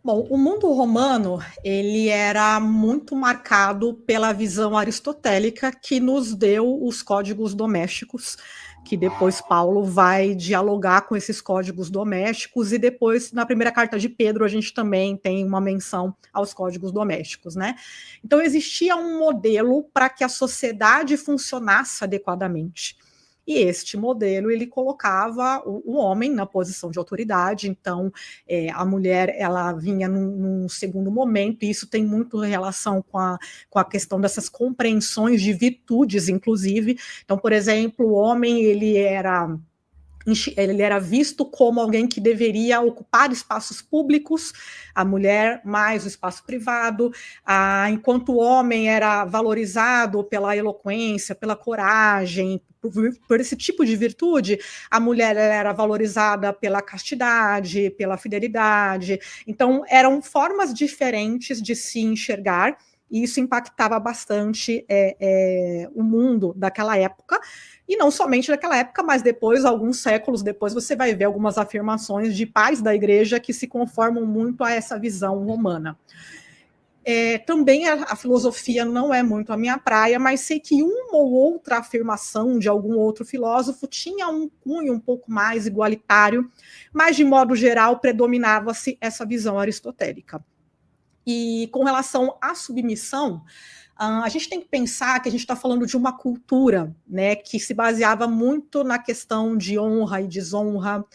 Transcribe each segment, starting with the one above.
Bom, o mundo romano, ele era muito marcado pela visão aristotélica que nos deu os códigos domésticos, que depois Paulo vai dialogar com esses códigos domésticos, e depois, na primeira carta de Pedro, a gente também tem uma menção aos códigos domésticos, né? Então, existia um modelo para que a sociedade funcionasse adequadamente. E este modelo, ele colocava o homem na posição de autoridade, então a mulher, ela vinha num segundo momento, e isso tem muito relação com a questão dessas compreensões de virtudes, inclusive. Então, por exemplo, o homem, ele era visto como alguém que deveria ocupar espaços públicos, a mulher mais o espaço privado, enquanto o homem era valorizado pela eloquência, pela coragem, por esse tipo de virtude, a mulher era valorizada pela castidade, pela fidelidade. Então, eram formas diferentes de se enxergar, e isso impactava bastante o mundo daquela época, e não somente naquela época, mas depois, alguns séculos depois, você vai ver algumas afirmações de pais da igreja que se conformam muito a essa visão romana. Também a filosofia não é muito a minha praia, mas sei que uma ou outra afirmação de algum outro filósofo tinha um cunho um pouco mais igualitário, mas, de modo geral, predominava-se essa visão aristotélica. E com relação à submissão, a gente tem que pensar que a gente está falando de uma cultura, né, que se baseava muito na questão de honra e desonra,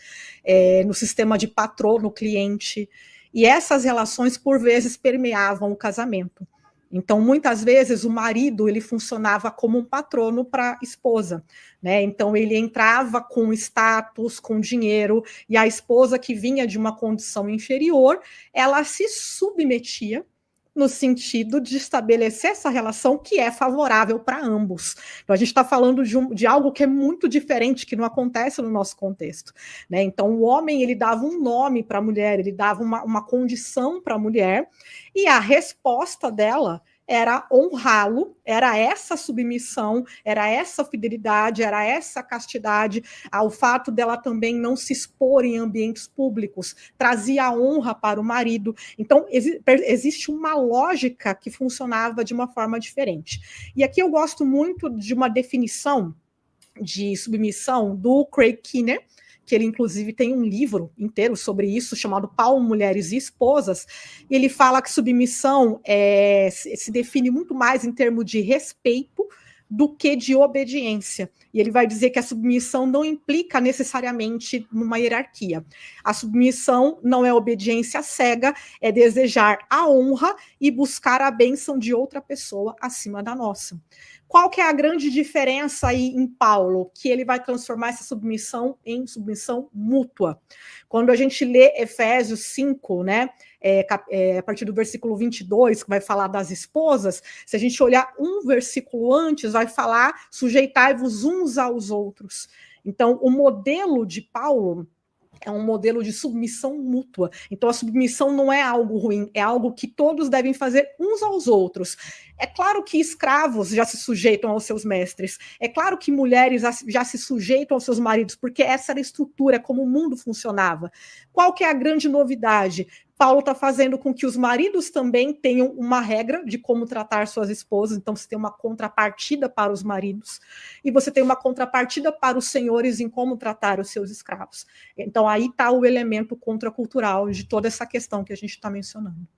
no sistema de patrono-cliente, e essas relações, por vezes, permeavam o casamento. Então, muitas vezes, o marido, ele funcionava como um patrono para a esposa, né? Então, ele entrava com status, com dinheiro, e a esposa, que vinha de uma condição inferior, ela se submetia no sentido de estabelecer essa relação que é favorável para ambos. Então, a gente está falando de algo que é muito diferente, que não acontece no nosso contexto, né? Então, o homem, ele dava um nome para a mulher, ele dava uma condição para a mulher, e a resposta dela era honrá-lo, era essa submissão, era essa fidelidade, era essa castidade, ao fato dela também não se expor em ambientes públicos, trazia honra para o marido. Então, existe uma lógica que funcionava de uma forma diferente. E aqui eu gosto muito de uma definição de submissão do Craig Keener, que ele, inclusive, tem um livro inteiro sobre isso, chamado Pau, Mulheres e Esposas. E ele fala que submissão se define muito mais em termos de respeito do que de obediência. E ele vai dizer que a submissão não implica necessariamente numa hierarquia. A submissão não é obediência cega, é desejar a honra e buscar a bênção de outra pessoa acima da nossa. Qual que é a grande diferença aí em Paulo? Que ele vai transformar essa submissão em submissão mútua. Quando a gente lê Efésios 5, né, a partir do versículo 22, que vai falar das esposas, se a gente olhar um versículo antes, vai falar sujeitai-vos uns aos outros. Então, o modelo de Paulo é um modelo de submissão mútua. Então, a submissão não é algo ruim, é algo que todos devem fazer uns aos outros. É claro que escravos já se sujeitam aos seus mestres. É claro que mulheres já se sujeitam aos seus maridos, porque essa era a estrutura, como o mundo funcionava. Qual que é a grande novidade? Paulo está fazendo com que os maridos também tenham uma regra de como tratar suas esposas. Então, você tem uma contrapartida para os maridos e você tem uma contrapartida para os senhores em como tratar os seus escravos. Então, aí está o elemento contracultural de toda essa questão que a gente está mencionando.